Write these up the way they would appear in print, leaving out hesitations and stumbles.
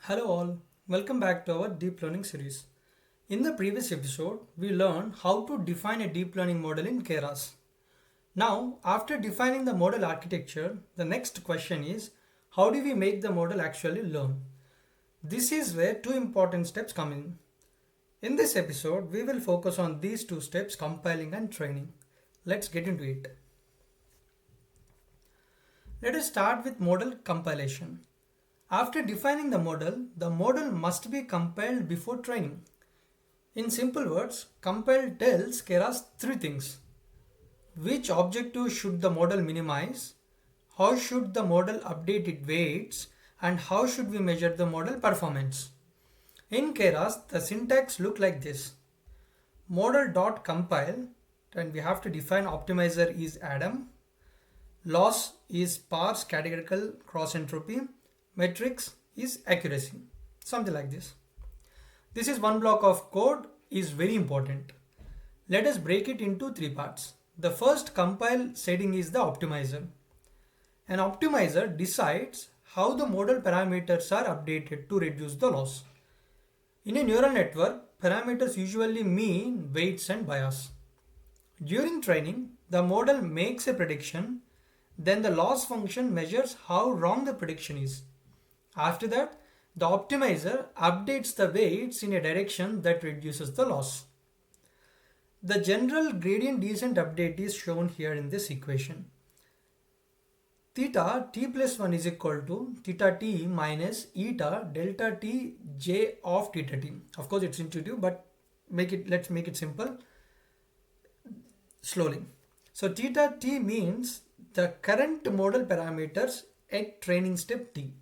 Hello all, welcome back to our deep learning series. In the previous episode, we learned how to define a deep learning model in Keras. Now, after defining the model architecture, the next question is, how do we make the model actually learn? This is where two important steps come in. In this episode, we will focus on these two steps, compiling and training. Let's get into it. Let us start with model compilation. After defining the model must be compiled before training. In simple words, compile tells Keras three things. Which objective should the model minimize? How should the model update its weights? And how should we measure the model performance? In Keras, the syntax look like this. Model.compile, and we have to define optimizer is Adam. Loss is parse categorical crossentropy. Metrics is accuracy, something like this. This is one block of code is very important. Let us break it into three parts. The first compile setting is the optimizer. An optimizer decides how the model parameters are updated to reduce the loss. In a neural network, parameters usually mean weights and bias. During training, the model makes a prediction, then the loss function measures how wrong the prediction is. After that, the optimizer updates the weights in a direction that reduces the loss. The general gradient descent update is shown here in this equation. Theta t plus 1 is equal to theta t minus eta delta t j of theta t. Of course, it's intuitive, but let's make it simple slowly. So theta t means the current model parameters at training step t.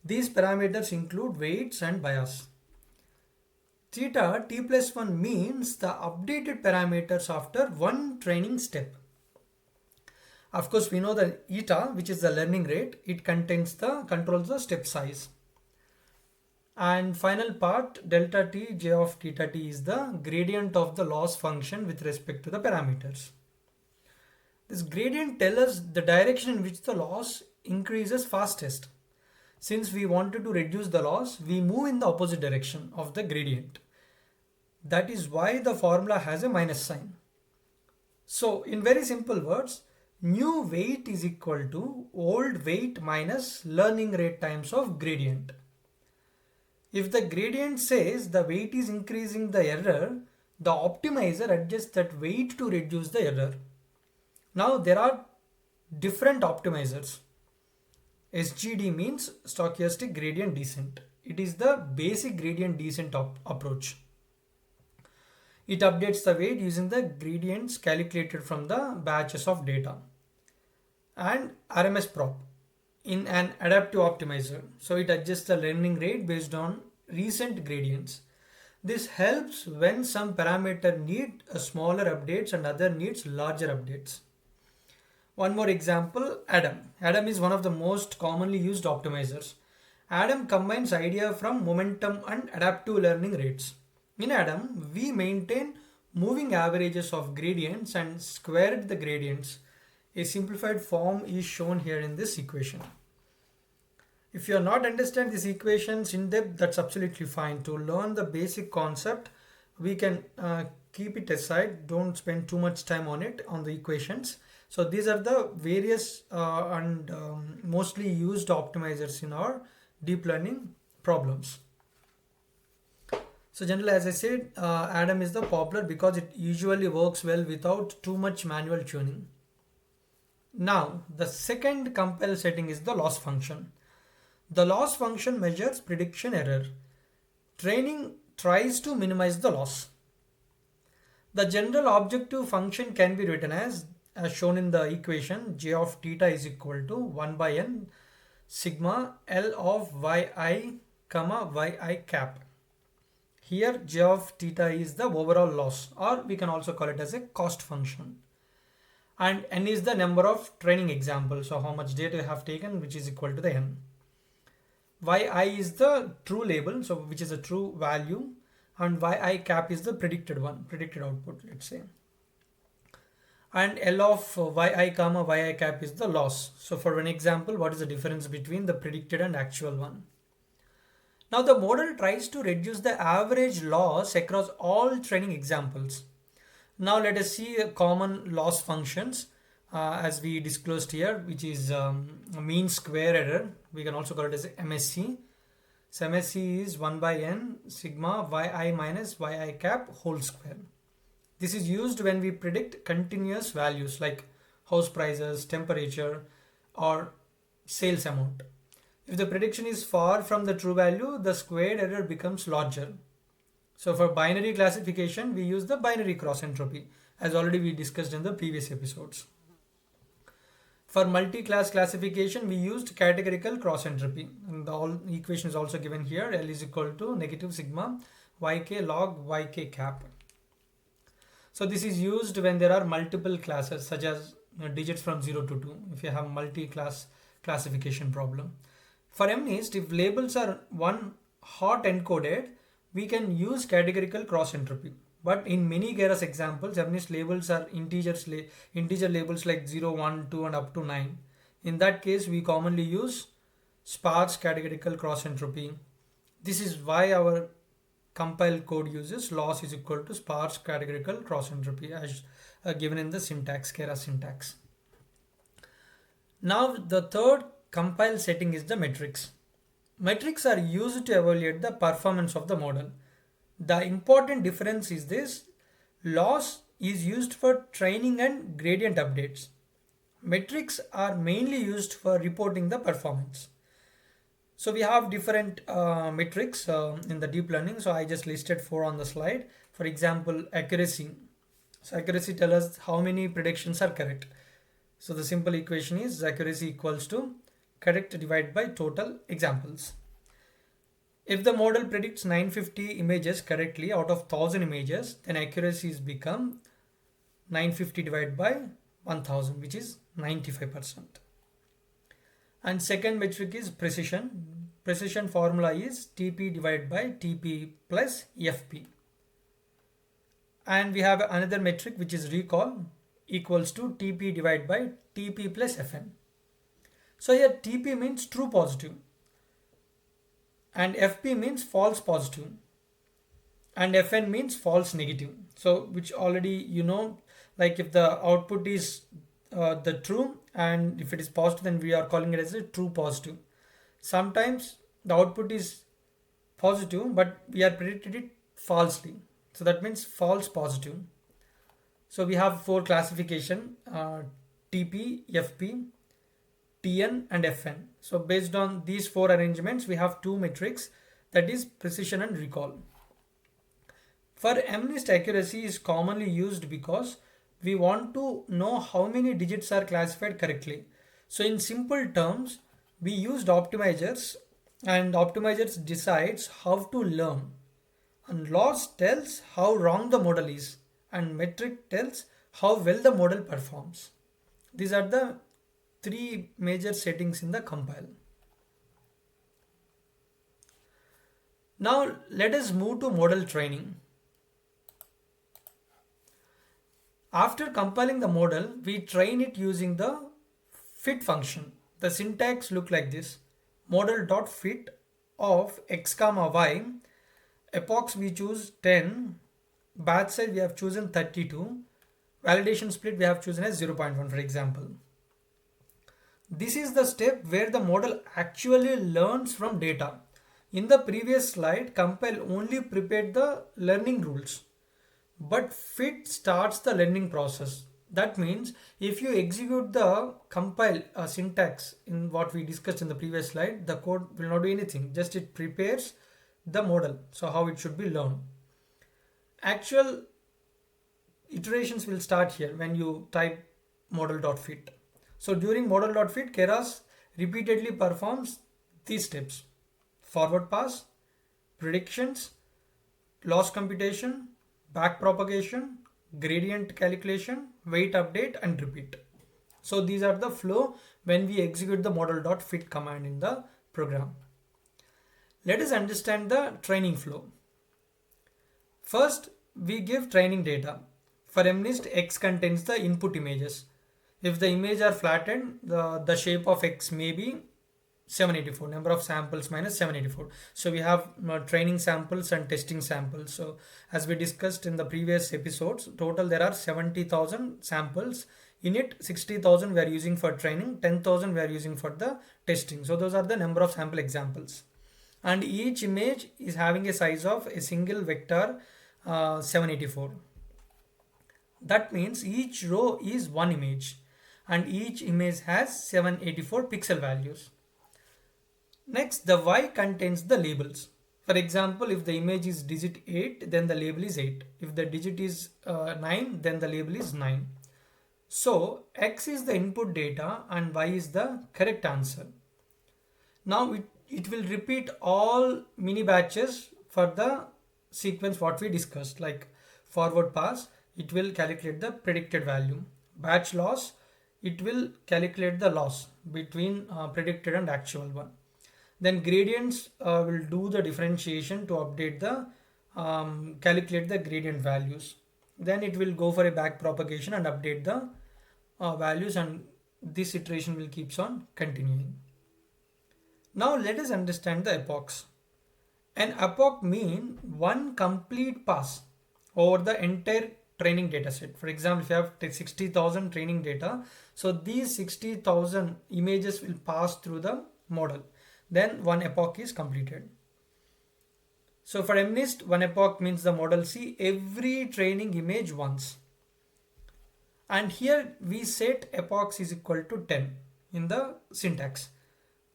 These parameters include weights and bias. Theta t plus 1 means the updated parameters after one training step. Of course, we know that eta, which is the learning rate, it controls the step size. And final part, delta t j of theta t is the gradient of the loss function with respect to the parameters. This gradient tells us the direction in which the loss increases fastest. Since we wanted to reduce the loss, we move in the opposite direction of the gradient. That is why the formula has a minus sign. So in very simple words, new weight is equal to old weight minus learning rate times of gradient. If the gradient says the weight is increasing the error, the optimizer adjusts that weight to reduce the error. Now there are different optimizers. SGD means stochastic gradient descent. It is the basic gradient descent approach. It updates the weight using the gradients calculated from the batches of data. And RMS prop in an adaptive optimizer. So it adjusts the learning rate based on recent gradients. This helps when some parameter need a smaller updates and other needs larger updates. One more example, Adam. Adam is one of the most commonly used optimizers. Adam combines idea from momentum and adaptive learning rates. In Adam, we maintain moving averages of gradients and squared the gradients. A simplified form is shown here in this equation. If you are not understand these equations in depth, that's absolutely fine. To learn the basic concept, we can keep it aside. Don't spend too much time on it, on the equations. So these are the various and mostly used optimizers in our deep learning problems. So generally, as I said, Adam is the popular because it usually works well without too much manual tuning. Now, the second compile setting is the loss function. The loss function measures prediction error. Training tries to minimize the loss. The general objective function can be written as shown in the equation, j of theta is equal to 1 by n sigma L of yi comma yi cap. Here j of theta is the overall loss, or we can also call it as a cost function. And n is the number of training examples, so how much data you have taken, which is equal to the n. Yi is the true label, so which is a true value, and yi cap is the predicted output, let's say. And L of yi comma yi cap is the loss. So for an example, what is the difference between the predicted and actual one? Now the model tries to reduce the average loss across all training examples. Now let us see common loss functions as we disclosed here, which is mean square error. We can also call it as MSC. So MSC is 1 by n sigma yi minus yi cap whole square. This is used when we predict continuous values like house prices, temperature, or sales amount. If the prediction is far from the true value, the squared error becomes larger. So for binary classification, we use the binary cross entropy, as already we discussed in the previous episodes. For multi-class classification, we used categorical cross entropy. And the equation is also given here. L is equal to negative sigma yk log yk cap. So this is used when there are multiple classes, such as digits from 0 to 2, if you have multi-class classification problem. For MNIST, if labels are one hot encoded, we can use categorical cross entropy. But in many Keras examples, MNIST labels are integer labels like 0, 1, 2 and up to 9. In that case, we commonly use sparse categorical cross entropy. This is why our compile code uses loss is equal to sparse categorical cross entropy as given in the syntax, Keras syntax. Now the third compile setting is the metrics. Metrics are used to evaluate the performance of the model. The important difference is this: loss is used for training and gradient updates. Metrics are mainly used for reporting the performance. So we have different metrics in the deep learning. So I just listed 4 on the slide. For example, accuracy. So accuracy tells us how many predictions are correct. So the simple equation is accuracy equals to correct divided by total examples. If the model predicts 950 images correctly out of 1000 images, then accuracy is become 950 divided by 1000, which is 95%. And second metric is precision. Precision formula is TP divided by TP plus FP. And we have another metric which is recall equals to TP divided by TP plus FN. So here TP means true positive and FP means false positive and FN means false negative. So which already you know, like if the output is the true and if it is positive, then we are calling it as a true positive. Sometimes the output is positive but we are predicted it falsely, so that means false positive. So we have 4 classification, TP, FP, TN and FN. So based on these 4 arrangements, we have 2 metrics, that is precision and recall. For MNIST, accuracy is commonly used because we want to know how many digits are classified correctly. So in simple terms, we used optimizers and optimizers decides how to learn, and loss tells how wrong the model is and metric tells how well the model performs. These are the 3 major settings in the compile. Now let us move to model training. After compiling the model, we train it using the fit function. The syntax look like this: model.fit of x comma y. Epochs we choose 10. Batch size we have chosen 32. Validation split we have chosen as 0.1 for example. This is the step where the model actually learns from data. In the previous slide, compile only prepared the learning rules, but fit starts the learning process. That means if you execute the compile syntax in what we discussed in the previous slide, the code will not do anything, just it prepares the model, so how it should be learned. Actual iterations will start here when you type model.fit. So during model.fit, Keras repeatedly performs these steps: forward pass, predictions, loss computation, back propagation, gradient calculation, weight update and repeat. So these are the flow when we execute the model.fit command in the program. Let us understand the training flow. First, we give training data. For MNIST, X contains the input images. If the image are flattened, the shape of X may be 784, number of samples minus 784. So we have training samples and testing samples. So as we discussed in the previous episodes, total there are 70,000 samples. In it, 60,000 we are using for training, 10,000 we are using for the testing. So those are the number of sample examples. And each image is having a size of a single vector 784. That means each row is one image and each image has 784 pixel values. Next, the Y contains the labels. For example, if the image is digit 8, then the label is 8. If the digit is 9, then the label is 9. So, X is the input data and Y is the correct answer. Now, it will repeat all mini batches for the sequence what we discussed, like forward pass, it will calculate the predicted value. Batch loss, it will calculate the loss between predicted and actual one. Then gradients will do the differentiation to update the calculate the gradient values. Then it will go for a back propagation and update the values, and this iteration will keeps on continuing. Now let us understand the epochs. An epoch means one complete pass over the entire training data set. For example, if you have 60,000 training data, so these 60,000 images will pass through the model. Then one epoch is completed. So for MNIST, one epoch means the model see every training image once. And here we set epochs is equal to 10 in the syntax.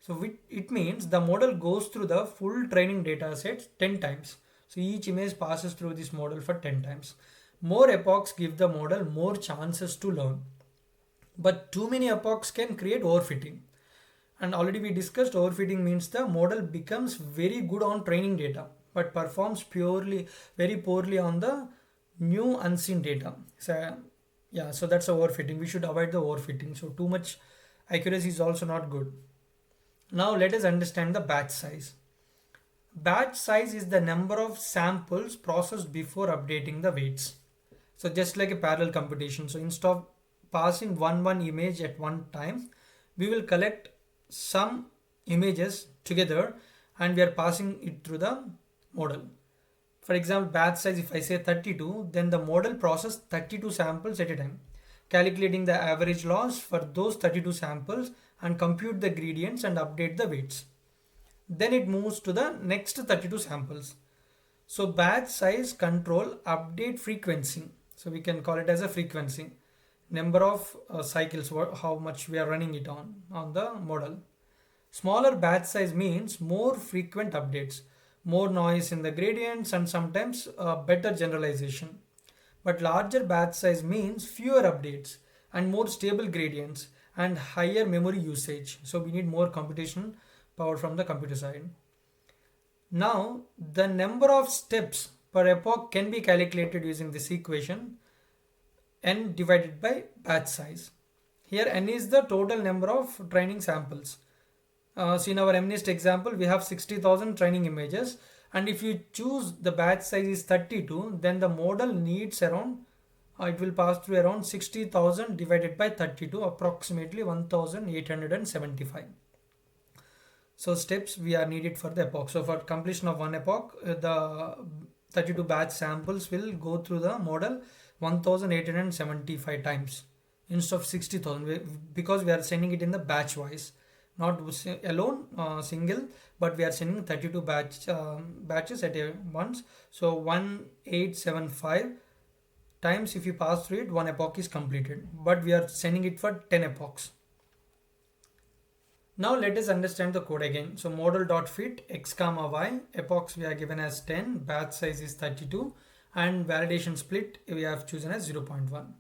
So it means the model goes through the full training data set 10 times. So each image passes through this model for 10 times. More epochs give the model more chances to learn. But too many epochs can create overfitting. And already we discussed overfitting means the model becomes very good on training data but performs very poorly on the new unseen data. So yeah, so that's overfitting. We should avoid the overfitting. So too much accuracy is also not good. Now let us understand the batch size. Batch size is the number of samples processed before updating the weights. So just like a parallel computation. So instead of passing one image at one time, we will collect some images together and we are passing it through the model. For example, batch size, if I say 32, then the model processes 32 samples at a time, calculating the average loss for those 32 samples and compute the gradients and update the weights. Then it moves to the next 32 samples. So batch size control update frequency. So we can call it as a frequency. Number of cycles, how much we are running it on the model. Smaller batch size means more frequent updates, more noise in the gradients and sometimes better generalization. But larger batch size means fewer updates and more stable gradients and higher memory usage. So we need more computation power from the computer side. Now the number of steps per epoch can be calculated using this equation, n divided by batch size. Here n is the total number of training samples. So in our MNIST example, we have 60,000 training images, and if you choose the batch size is 32, then the model needs around, it will pass through around 60,000 divided by 32, approximately 1875. So steps we are needed for the epoch. So for completion of one epoch, the 32 batch samples will go through the model 1875 times instead of 60,000, because we are sending it in the batch wise, not alone single, but we are sending 32 batches at once. So 1875 times, if you pass through it, one epoch is completed, but we are sending it for 10 epochs. Now let us understand the code again. So model.fit x comma y, epochs we are given as 10, batch size is 32, and validation split we have chosen as 0.1.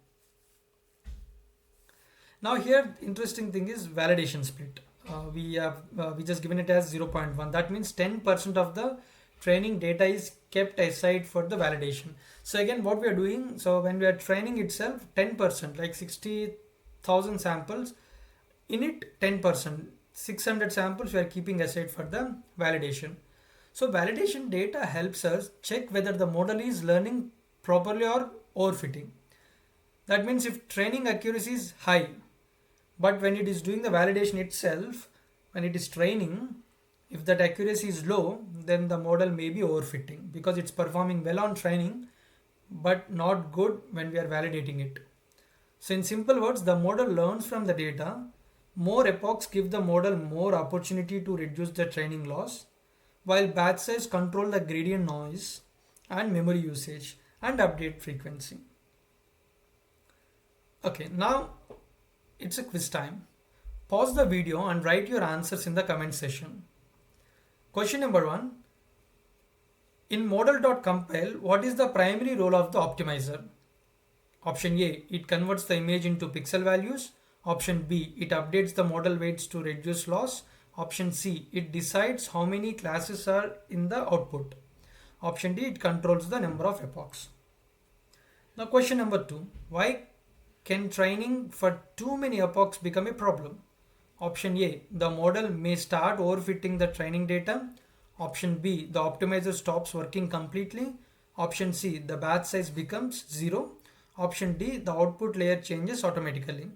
Now here interesting thing is validation split. We just given it as 0.1. That means 10% of the training data is kept aside for the validation. So again, what we are doing, so when we are training itself, 10%, like 60,000 samples, in it 10%, 600 samples we are keeping aside for the validation. So validation data helps us check whether the model is learning properly or overfitting. That means if training accuracy is high, but when it is doing the validation itself, when it is training, if that accuracy is low, then the model may be overfitting because it's performing well on training but not good when we are validating it. So in simple words, the model learns from the data. More epochs give the model more opportunity to reduce the training loss, while batch size control the gradient noise and memory usage and update frequency. Okay, now it's a quiz time. Pause the video and write your answers in the comment section. Question number 1. In model.compile, what is the primary role of the optimizer? Option A, it converts the image into pixel values. Option B, it updates the model weights to reduce loss. Option C, it decides how many classes are in the output. Option D, it controls the number of epochs. Now question number 2, why can training for too many epochs become a problem? Option A, the model may start overfitting the training data. Option B, the optimizer stops working completely. Option C, the batch size becomes 0. Option D, the output layer changes automatically.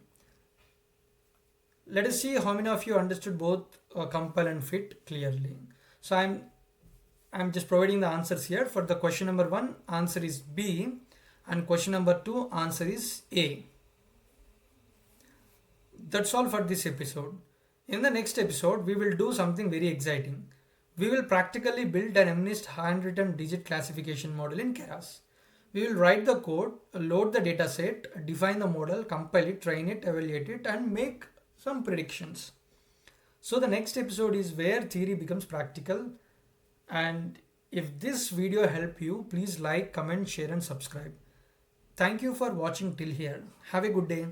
Let us see how many of you understood both compile and fit clearly. So I'm just providing the answers here. For the question number 1, answer is B, and question number 2, answer is A. That's all for this episode. In the next episode, we will do something very exciting. We will practically build an MNIST handwritten digit classification model in Keras. We will write the code, load the dataset, define the model, compile it, train it, evaluate it, and make some predictions. So the next episode is where theory becomes practical. And if this video helped you, please like, comment, share, and subscribe. Thank you for watching till here. Have a good day.